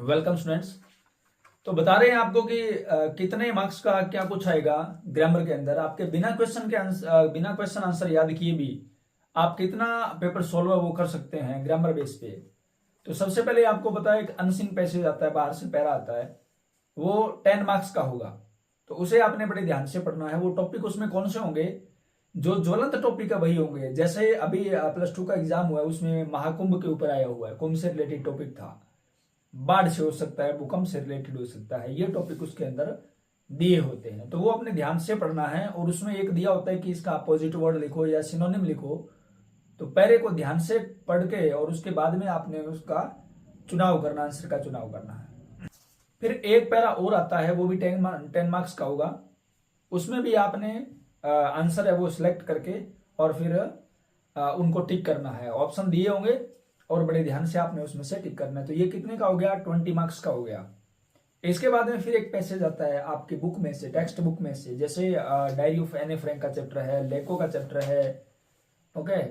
Welcome students. तो बता रहे हैं आपको कि कितने मार्क्स का क्या कुछ आएगा ग्रामर के अंदर। आपके बिना क्वेश्चन आंसर याद किए भी आप कितना पेपर सोल्व वो कर सकते हैं ग्रामर बेस पे। तो सबसे पहले आपको पता है एक अनसीन पैसेज आता है, बाहर से पैरा आता है, वो 10 मार्क्स का होगा। तो उसे आपने बड़े ध्यान से पढ़ना है। वो टॉपिक उसमें कौन से होंगे, जो ज्वलंत टॉपिक है वही होंगे। जैसे अभी +2 का एग्जाम हुआ है, उसमें महाकुंभ के ऊपर आया हुआ है, कुंभ से रिलेटेड टॉपिक था। बाढ़ से हो सकता है, भूकंप से रिलेटेड हो सकता है, ये टॉपिक उसके अंदर दिए होते हैं। तो वो अपने ध्यान से पढ़ना है। और उसमें एक दिया होता है कि इसका अपोजिट वर्ड लिखो या सिनोनिम लिखो। तो पहले को ध्यान से पढ़ के और उसके बाद में आपने उसका चुनाव करना, आंसर का चुनाव करना है। फिर एक पैरा और आता है, वो भी 10 मार्क्स का होगा। उसमें भी आपने आंसर है वो सिलेक्ट करके और फिर उनको टिक करना है। ऑप्शन दिए होंगे और बड़े ध्यान से आपने उसमें से टिक करना है। तो ये कितने का हो गया, 20 मार्क्स का हो गया। इसके बाद में फिर एक पैसेज आता है आपकी बुक में से, टेक्स्ट बुक में से, जैसे डायरी ऑफ एनी फ्रैंक का चैप्टर है, लेको का चैप्टर है, ओके,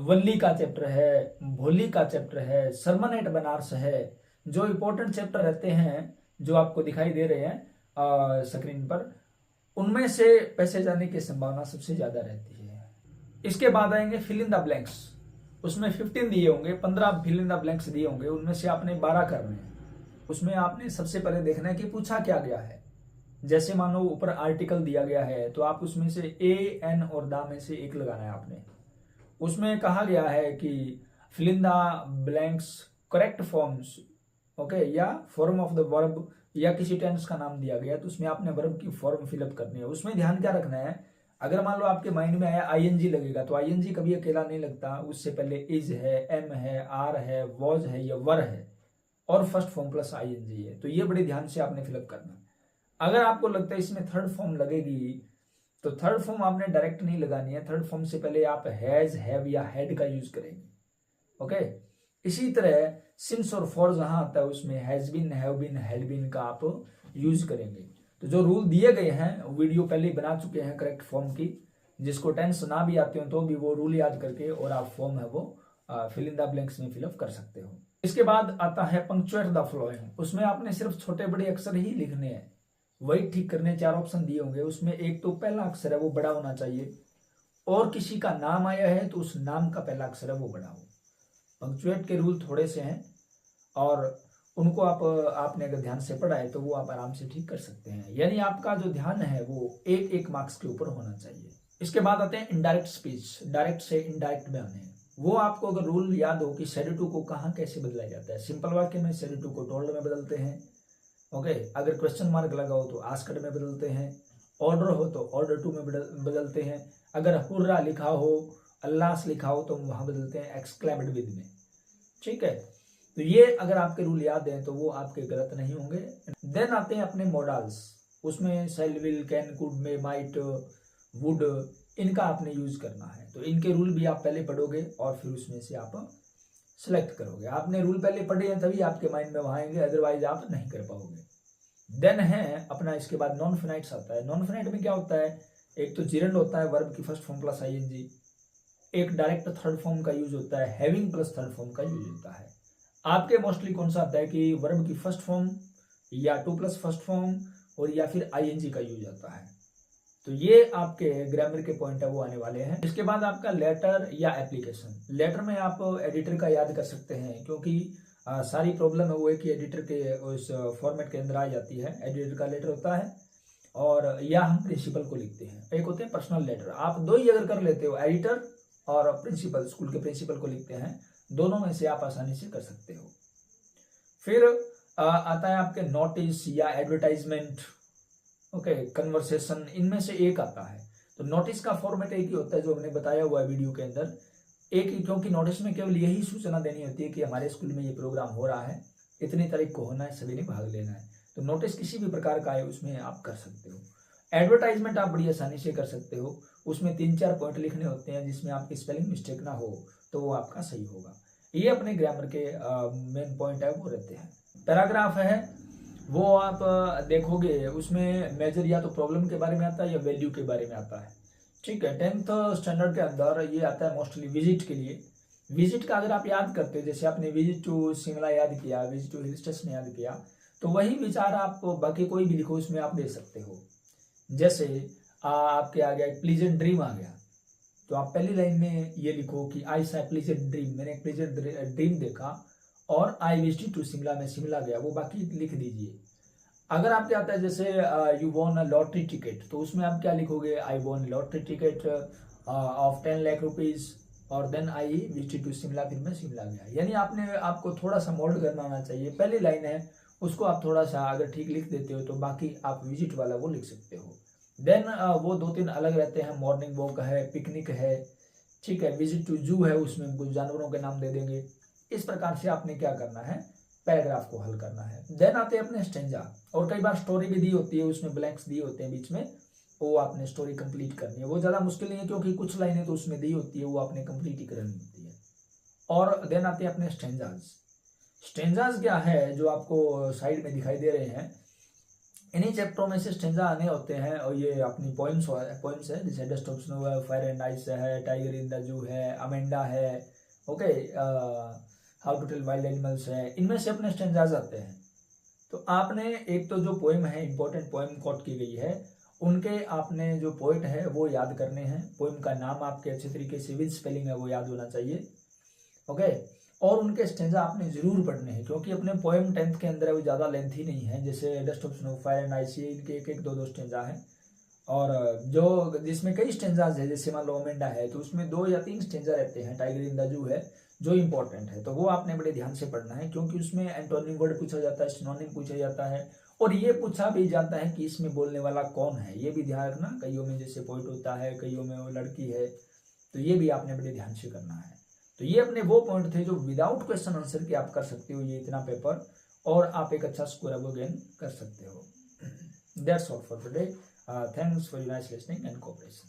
वल्ली का चैप्टर है, भोली का चैप्टर है, सरमन एट बनारस है। जो इंपॉर्टेंट चैप्टर रहते हैं जो आपको दिखाई दे रहे हैं स्क्रीन पर, उनमें से पैसेज आने की संभावना सबसे ज्यादा रहती है। इसके बाद आएंगे फिल इन द ब्लैंक्स। उसमें 15 दिए होंगे, 15 फिल इन द ब्लैंक्स दिए होंगे, उनमें से आपने 12 करने हैं। उसमें आपने सबसे पहले देखना है कि पूछा क्या गया है। जैसे मानो ऊपर आर्टिकल दिया गया है तो आप उसमें से ए, एन और दा में से एक लगाना है आपने। उसमें कहा गया है कि fill in the blanks correct forms, okay, या फॉर्म ऑफ द वर्ब, या किसी टेंस का नाम दिया गया तो उसमें आपने वर्ब की फॉर्म फिलअप करनी है। उसमें ध्यान क्या रखना है, अगर मान लो आपके माइंड में आया आईएनजी लगेगा, तो आईएनजी कभी अकेला नहीं लगता। उससे पहले इज है, एम है, आर है, वॉज है या वर है, और फर्स्ट फॉर्म प्लस आईएनजी है। तो ये बड़े ध्यान से आपने फिलअप करना। अगर आपको लगता है इसमें थर्ड फॉर्म लगेगी तो थर्ड फॉर्म आपने डायरेक्ट नहीं लगानी है। थर्ड फॉर्म से पहले आप हैज, हैव या हैड का यूज करेंगे, ओके। इसी तरह सिंस और फॉर जहां आता है उसमें has been, have been, had been का आप यूज करेंगे। तो जो रूल दिए गए हैं वीडियो पहले ही बना चुके हैं करेक्ट फॉर्म की। जिसको टेंस ना भी आते हो तो भी वो रूल याद करके और आप फॉर्म है वो फिल इन द ब्लैंक्स में फिलअप कर सकते हो। इसके बाद आता है पंक्चुएट द फ्लोइंग। उसमें आपने सिर्फ छोटे बड़े अक्षर ही लिखने हैं, वही ठीक करने। 4 ऑप्शन दिए होंगे, उसमें एक तो पहला अक्षर है वो बड़ा होना चाहिए, और किसी का नाम आया है तो उस नाम का पहला अक्षर है वो बड़ा हो। पंक्चुएट के रूल थोड़े से हैं और उनको आपने अगर ध्यान से पढ़ा है तो वो आप आराम से ठीक कर सकते हैं। यानी आपका जो ध्यान है वो एक मार्क्स के ऊपर होना चाहिए। इसके बाद आते हैं इनडायरेक्ट स्पीच, डायरेक्ट से इनडायरेक्ट में आने हैं। वो आपको अगर रूल याद हो कि शेड टू को कहाँ कैसे बदला जाता है। सिंपल वाक्य में शेड टू को टोल्ड में बदलते हैं, ओके। अगर क्वेश्चन मार्क लगा हो तो आस्क्ड में बदलते हैं, ऑर्डर हो तो ऑर्डर टू में बदलते हैं। अगर हुर्रा लिखा हो, अल्लाह लिखा हो तो वहां बदलते हैं एक्सक्लेम्ड विद में, ठीक है। तो ये अगर आपके रूल याद हैं तो वो आपके गलत नहीं होंगे। देन आते हैं अपने मॉडल्स। उसमें shall, will, can, could, may, might, would, इनका आपने यूज करना है। तो इनके रूल भी आप पहले पढ़ोगे और फिर उसमें से आप सिलेक्ट करोगे। आपने रूल पहले पढ़े हैं तभी आपके माइंड में वहां आएंगे, अदरवाइज आप नहीं कर पाओगे। देन है अपना इसके बाद नॉन फिनाइट्स आता है। नॉन फिनाइट में क्या होता है, एक तो जिरंड होता है वर्ब की फर्स्ट फॉर्म प्लस आईएनजी, एक डायरेक्ट थर्ड फॉर्म का यूज होता है, हैविंग प्लस थर्ड फॉर्म का यूज होता है। आपके मोस्टली कौन सा आता है कि वर्ब की फर्स्ट फॉर्म या टू प्लस फर्स्ट फॉर्म और या फिर आईएनजी का यूज आता है। तो ये आपके ग्रामर के पॉइंट है वो आने वाले हैं। इसके बाद आपका लेटर या एप्लीकेशन। लेटर में आप एडिटर का याद कर सकते हैं, क्योंकि सारी प्रॉब्लम है वो एक ही एडिटर के उस फॉर्मेट के अंदर आ जाती है। एडिटर का लेटर होता है और या हम प्रिंसिपल को लिखते हैं। एक होते हैं पर्सनल लेटर। आप दो ही अगर कर लेते हो, एडिटर और प्रिंसिपल, स्कूल के प्रिंसिपल को लिखते हैं, दोनों में से आप आसानी से कर सकते हो। फिर आता है आपके नोटिस या एडवर्टाइजमेंट, ओके, कन्वर्सेशन, इनमें से एक आता है। तो नोटिस का फॉर्मेट एक ही होता है जो हमने बताया हुआ है वीडियो के अंदर, एक ही। क्योंकि नोटिस में केवल यही सूचना देनी होती है कि हमारे स्कूल में ये प्रोग्राम हो रहा है, इतनी तारीख को होना है, सभी ने भाग लेना है। तो नोटिस किसी भी प्रकार का है उसमें आप कर सकते हो। एडवर्टाइजमेंट आप बड़ी आसानी से कर सकते हो। उसमें 3-4 पॉइंट लिखने होते हैं, जिसमें आपकी स्पेलिंग मिस्टेक ना हो तो वो आपका सही होगा। ये अपने ग्रामर के मेन पॉइंट है वो रहते हैं। पैराग्राफ है वो आप देखोगे उसमें मेजर या तो प्रॉब्लम के बारे में आता है या वैल्यू के बारे में आता है, ठीक है। 10th स्टैंडर्ड के अंदर ये आता है मोस्टली विजिट के लिए। विजिट का अगर आप याद करते हो, जैसे आपने विजिट टू शिमला याद किया, विजिट टू हिल स्टेशन याद किया, तो वही विचार आप बाकी कोई भी लिखो उसमें आप दे सकते हो। जैसे आपके आ गया प्लीजेंट ड्रीम आ गया, तो आप पहली लाइन में ये लिखो कि आई सॉ प्लीजेंट ड्रीम, मैंने एक प्लीजेंट ड्रीम देखा, और आई विजिटेड टू शिमला, मैं शिमला गया, वो बाकी लिख दीजिए। अगर आपके आता है जैसे you won a lottery ticket, तो उसमें आप क्या लिखोगे, I won lottery ticket of 10 lakh rupees, और then I visited to Shimla, फिर मैं शिमला गया। यानी आपको थोड़ा सा मोल्ड करना आना चाहिए। पहली लाइन है उसको आप थोड़ा सा अगर ठीक लिख देते हो तो बाकी आप विजिट वाला वो लिख सकते हो। देन वो 2-3 अलग रहते हैं, मॉर्निंग वॉक है, पिकनिक है, ठीक है, विजिट टू जू है, उसमें कुछ जानवरों के नाम दे देंगे। इस प्रकार से आपने क्या करना है, पैराग्राफ को हल करना है। देन आते हैं अपने स्टेंजा, और कई बार स्टोरी भी दी होती है, उसमें ब्लैंक्स दिए होते हैं बीच में, वो आपने स्टोरी कंप्लीट करनी है। वो ज़्यादा मुश्किल नहीं है क्योंकि कुछ लाइनें तो उसमें दी होती है, वो आपने कंप्लीट ही करनी होती है। और देन आते हैं अपने स्टेंजाज। स्टेंजाज क्या है जो आपको साइड में दिखाई दे रहे हैं, इन्हीं चैप्टरों में से स्टेंजा आने होते हैं, और ये अपनी पोइम्स है, जैसे डस्ट ऑफ स्नो है, फायर एंड आइस है, टाइगर इन द जू है, अमेंडा है, okay, how to tell wild animals है, इनमें से अपने स्टेंजाज आते हैं। तो आपने एक तो जो पोएम है, इंपॉर्टेंट पोएम कोट की गई है, उनके आपने जो पोइट है वो याद करने हैं। पोएम का नाम आपके अच्छे तरीके से विद स्पेलिंग है वो याद होना चाहिए, ओके। और उनके स्टेंजा आपने जरूर पढ़ने हैं, क्योंकि अपने पोएम 10th के अंदर है, वो ज़्यादा लेंथी नहीं है। जैसे dust of snow, fire and ice, इनके एक 2 स्टेंजा हैं, और जो जिसमें कई स्टेंजाज है, जैसे मान लो अमेंडा है तो उसमें 2 या 3 स्टेंजा रहते हैं, टाइगर इन द जू है जो इंपॉर्टेंट है, तो वो आपने बड़े ध्यान से पढ़ना है, क्योंकि उसमें एंटोनिम वर्ड पूछा जाता है, सिनोनिम पूछा जाता है, और ये पूछा भी जाता है कि इसमें बोलने वाला कौन है, ये भी ध्यान रखना। कईयों में जैसे पोइट होता है, कईयों में वो लड़की है, तो ये भी आपने बड़े ध्यान से करना है। तो ये अपने वो पॉइंट थे जो विदाउट क्वेश्चन आंसर के आप कर सकते हो, ये इतना पेपर, और आप एक अच्छा स्कोर अब गेन कर सकते हो। That's all for today. Thanks for your nice listening and cooperation.